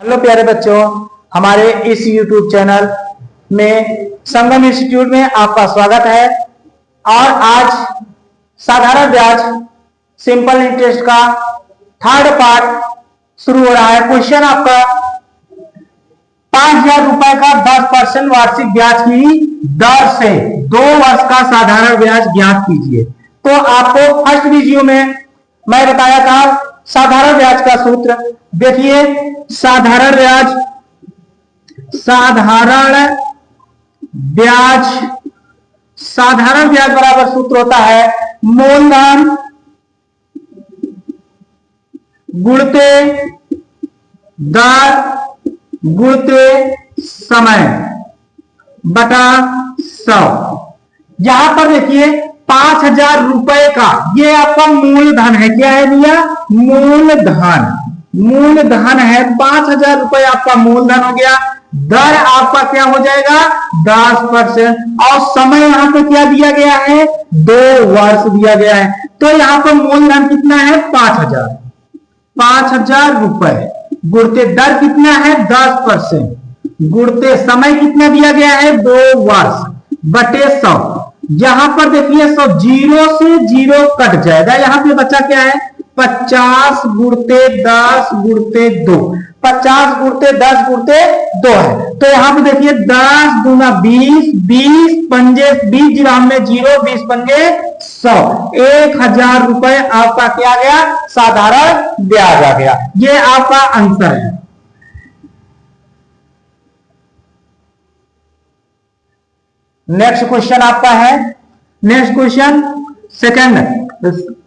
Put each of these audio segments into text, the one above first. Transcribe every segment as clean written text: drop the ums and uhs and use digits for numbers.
Hello प्यारे बच्चों, हमारे इस YouTube चैनल में संगम इंस्टीट्यूट में आपका स्वागत है। और आज साधारण ब्याज सिंपल इंटरेस्ट का थर्ड पार्ट शुरू हो रहा है। क्वेश्चन आपका 5,000 रुपए का 10% वार्षिक ब्याज की दर से 2 वर्ष का साधारण ब्याज ज्ञात कीजिए। तो आपको फर्स्ट वीडियो में मैं बताया था साधारण ब्याज का सूत्र। देखिए, साधारण ब्याज बराबर सूत्र होता है मूलधन गुणते दर गुणते समय बटा 100। यहां पर देखिए 5,000 रुपए का ये आपका मूलधन है। क्या है भैया? मूलधन है। 5,000 रुपए आपका मूलधन हो गया। दर आपका क्या हो जाएगा? 10%। और समय यहां पे क्या दिया गया है? 2 वर्ष दिया गया है। तो यहां पर मूलधन कितना है? 5,000 रुपए गुणते दर कितना है? 10%। गुणते समय कितना दिया गया है? 2 वर्ष बटे 100। यहां पर देखिए 100 जीरो से जीरो कट जाएगा। यहां पे बचा क्या है? 50 गुणते 10 गुणते 2। 50 गुणते 10 गुणते 2 है। तो यहां पे देखिए 10 दूना 20, 20 पंजे 20 जीरो में 0, 20 पंजे 100। 1,000 रुपए आपका क्या आ गया? साधारण ब्याज आ गया। ये आपका आंसर है। नेक्स्ट क्वेश्चन आपका है, नेक्स्ट क्वेश्चन सेकंड।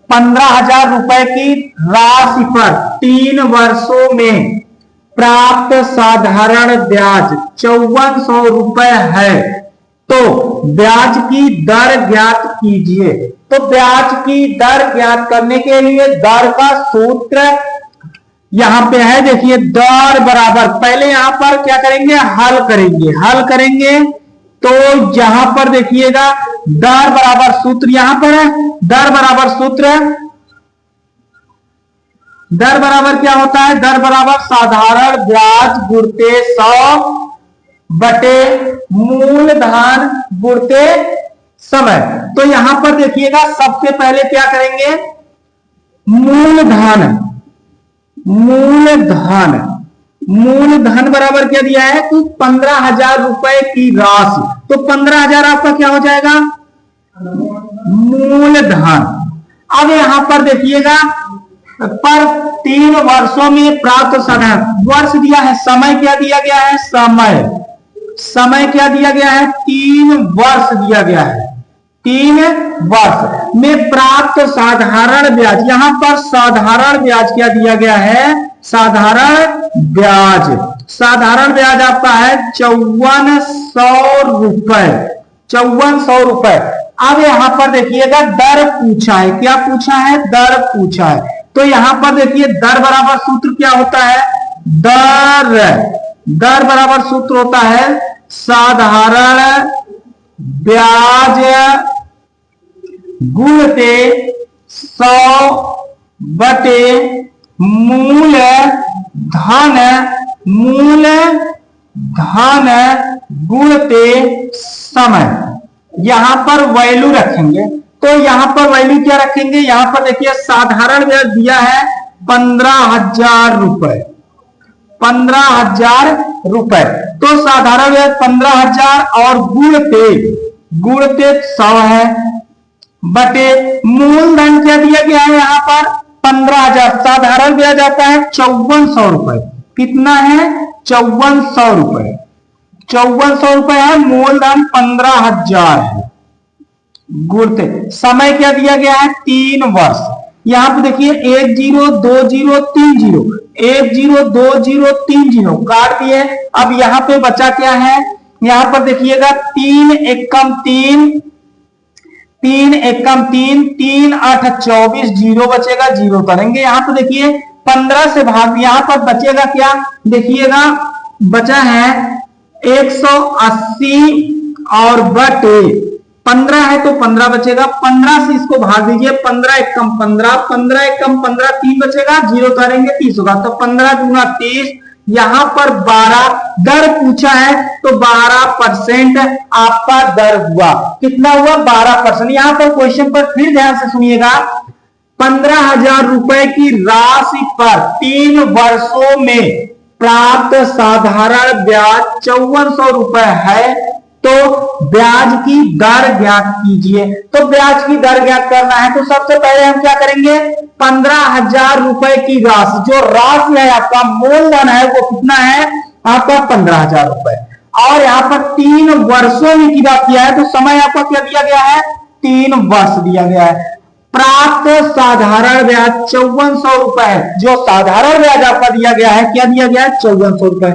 15,000 रुपए की राशि पर 3 वर्षों में प्राप्त साधारण ब्याज 5400 रुपए है, तो ब्याज की दर ज्ञात कीजिए। तो ब्याज की दर ज्ञात करने के लिए दर का सूत्र यहां पे है। देखिए, दर बराबर, पहले यहां पर क्या करेंगे? हल करेंगे। तो यहां पर देखिएगा दर बराबर सूत्र यहां पर है। दर बराबर सूत्र, दर बराबर क्या होता है? दर बराबर साधारण ब्याज गुणते 100 बटे मूलधन गुणते समय। तो यहां पर देखिएगा सबसे पहले क्या करेंगे? मूलधन बराबर क्या दिया है? तो 15,000 रुपए की राशि। तो 15,000 आपका क्या हो जाएगा? मूलधन। अब यहां पर देखिएगा पर 3 वर्षों में प्राप्त साधारण वर्ष दिया है। समय क्या दिया गया है? समय क्या दिया गया है? 3 वर्ष दिया गया है। 3 वर्ष में प्राप्त साधारण ब्याज, यहां पर साधारण ब्याज क्या दिया गया है? साधारण ब्याज आपका है 5400 रुपए। 5400 रुपए। अब यहां पर देखिएगा दर पूछा है। क्या पूछा है? दर पूछा है। तो यहां पर देखिए दर बराबर सूत्र क्या होता है? दर बराबर सूत्र होता है साधारण ब्याज गुणते 100 बटे मूलधन गुणते समय। यहां पर वैल्यू रखेंगे। तो यहां पर वैल्यू क्या रखेंगे? यहां पर देखिए साधारण ब्याज दिया है 15,000 रुपए। 15,000 रुपए। तो साधारण ब्याज 15,000 और गुणते 100 है बटे मूलधन क्या दिया गया है? यहां पर 15,000। साधारण ब्याज आता है 5400 रुपए। कितना है? 5400 रुपए। 5400 रुपए है। मूलधन 15,000 है। गुणते समय क्या दिया गया है? 3 वर्ष। यहां पे देखिए 1 0 2 0 3 0, 1 0 2 0 3 0 काट दिए। अब यहां पे बचा क्या है? यहां पर देखिएगा 3 एकम 3, 3 एकम 3, 3 8 24, 0 बचेगा, 0 करेंगे। यहां पर देखिए 15 से भाग, यहां पर बचेगा क्या? देखिएगा बचा है 180 और बटे 15 है तो 15 बचेगा। 15 से इसको भाग दीजिए। 15 एकम 15, 15 एकम 15, 3 बचेगा, 0 करेंगे 30 होगा। तो 15 दूना 30, यहां पर 12 दर पूछा है तो 12% आपका दर हुआ। कितना हुआ? 12%। यहां पर क्वेश्चन पर फिर ध्यान से सुनिएगा, 15,000 रुपए की राशि पर 3 वर्षों में प्राप्त साधारण ब्याज 5400 रुपए है, तो ब्याज की दर ज्ञात कीजिए। तो ब्याज की दर ज्ञात करना है तो सबसे पहले हम क्या करेंगे, 15,000 रुपए की राशि, जो राशि है आपका मूलधन है वो कितना है आपका 15,000 रुपए, और यहाँ पर 3 वर्षों में की बात किया है तो समय आपका क्या दिया गया है, 3 वर्ष दिया गया है। प्राप्त साधारण ब्याज 5400 रुपए है, जो साधारण ब्याज आपका दिया गया है, क्या दिया गया है, 5400 रुपए।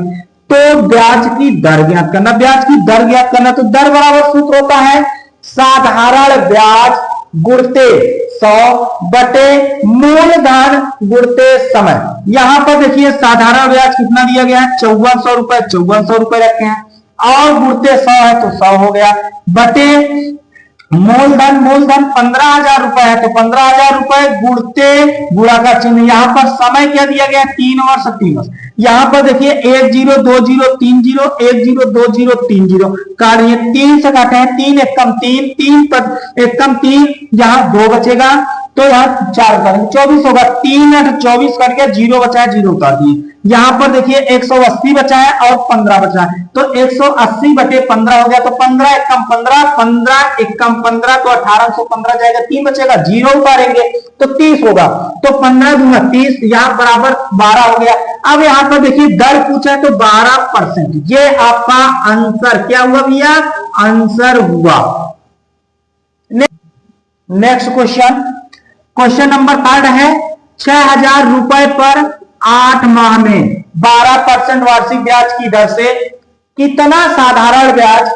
तो ब्याज की दर ज्ञात करना, ब्याज की दर ज्ञात करना, तो दर बराबर सूत्र होता है साधारण ब्याज गुणते 100 बटे मूलधन गुणते समय। यहां पर देखिए साधारण ब्याज कितना दिया गया है, 5400 रुपए, 5400 रुपए रखे हैं, और गुणते 100 है तो 100 हो गया, बटे मूलधन, मूलधन 15,000 रुपए है तो 15,000 रुपए गुणते गुणा का चिन्ह। यहां पर समय क्या दिया गया, 3 वर्ष, 3 वर्ष। यहां पर देखिए 1 0 2 0 3 0 1 0 2 0 3 0 काटिए, 3 से काटे हैं, 3 1 कम 3, 3 पर 1 कम 3, यहां 2 बचेगा तो यहाँ 4 करेंगे, 24 होगा, 3 8 24 कट गया, 0 बचा है, 0 उतार दिए। यहां पर देखिए 180 बचा है और 15 बचा है, तो 180 बटे 15 हो गया, तो 15 1 कम 15, 15 1 कम 15 तो 1815 जाएगा, 3 बचेगा, 0 उतारेंगे तो 30 होगा, तो 15 दूंगा 30, यहाँ बराबर 12 हो गया। अब यहाँ पर देखिए दर पूछा है तो 12%, ये आपका आंसर क्या हुआ भैया, आंसर हुआ। नेक्स्ट क्वेश्चन, क्वेश्चन नंबर 3 है, 6,000 रुपए पर 8 माह में 12% वार्षिक ब्याज की दर से कितना साधारण ब्याज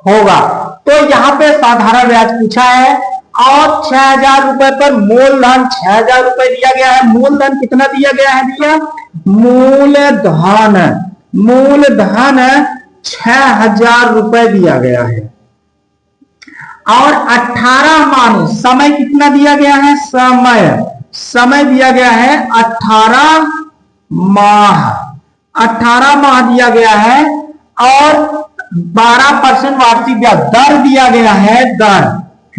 होगा। तो यहां पे साधारण ब्याज पूछा है और 6,000 रुपए पर मूलधन 6,000 रुपए दिया गया है। मूलधन कितना दिया गया है भैया, मूलधन, मूलधन 6,000 रुपए दिया गया है, और 18 माह, समय कितना दिया गया है, समय, समय दिया गया है 18 माह, 18 माह दिया गया है, और 12% वार्षिक ब्याज दर दिया गया है, दर,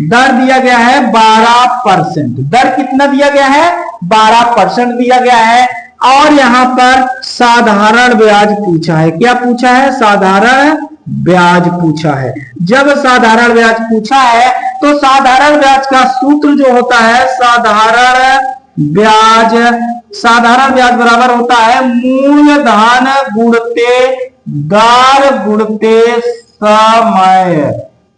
दर दिया गया है 12%, दर कितना दिया गया है, 12% दिया गया है, और यहां पर साधारण ब्याज पूछा है। क्या पूछा है, साधारण ब्याज पूछा है। जब साधारण ब्याज पूछा है तो साधारण ब्याज का सूत्र जो होता है, साधारण ब्याज, साधारण ब्याज बराबर होता है मूलधन गुणते दर गुणते समय।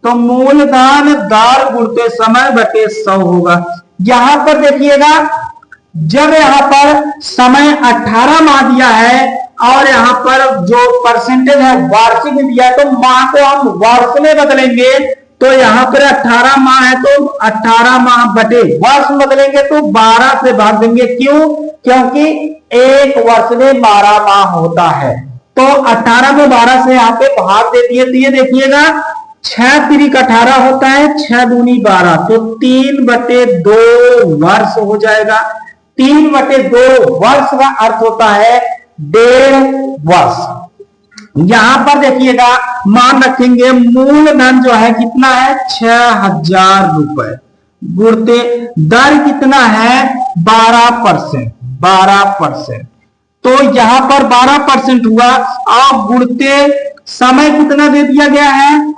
तो मूलधन दर गुणते समय बटे 100 होगा। यहां पर देखिएगा, जब यहां पर समय 18 माह दिया है और यहां पर जो परसेंटेज है वार्षिक में दिया है, तो माह को हम वर्ष में बदलेंगे, तो यहां पर 18 माह है तो 18 माह बटे वर्ष में बदलेंगे तो 12 से भाग देंगे। क्यों, क्योंकि एक वर्ष में 12 माह होता है, तो 18 में 12 से यहाँ पे भाग दे दिए। तो ये देखिएगा 6 तिरिक 18 होता है, 6 दूनी 12, तो 3/2 वर्ष हो जाएगा। 3/2 वर्ष का अर्थ होता है 1.5 वर्ष। यहां पर देखिएगा मान रखेंगे मूलधन जो है कितना है, 6,000 रुपए, गुणते दर कितना है 12%, 12%, तो यहां पर 12% हुआ, और गुणते समय कितना दे दिया गया है,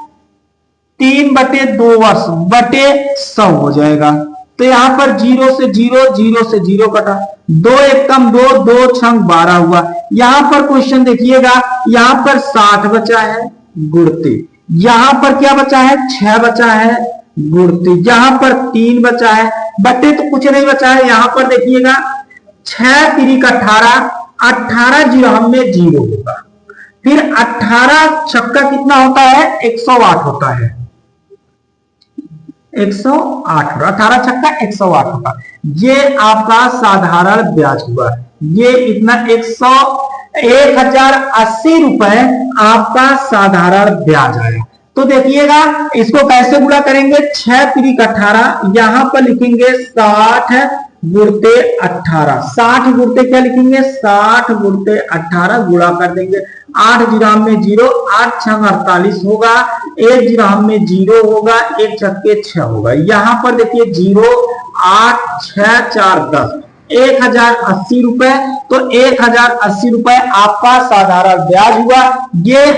3/2 वर्ष बटे 100 हो जाएगा। तो यहां पर 0 से 0, 0 से 0 कटा, 2 1 कम 2, 2 6 12 हुआ। यहां पर क्वेश्चन देखिएगा, यहां पर 60 बचा है गुणते, यहां पर क्या बचा है, 6 बचा है गुणते, यहां पर 3 बचा है बटे, तो कुछ नहीं बचा है। यहां पर देखिएगा 6 तिरिक 18, 18 जीरो हमें 0 होगा, फिर 18 छक्का कितना होता है, 108 होता है, 108, 18 छक्का 108 होगा। ये आपका साधारण ब्याज हुआ, ये इतना 1,080 रुपए आपका साधारण ब्याज आया। तो देखिएगा इसको कैसे गुणा करेंगे, 6 तिरिक 18, यहां पर लिखेंगे 60 गुणते 18, 60 गुणते क्या लिखेंगे, 60 गुणते 18 गुणा कर देंगे, 8 जीराम में 0, 8 छंग 48 होगा, 1 जीराम में 0 होगा, 1 छक्के 6 होगा। यहां पर देखिए 0, 8, 6, 4, 10, 1080 रुपए। तो 1080 रुपए आपका साधारण ब्याज हुआ। ये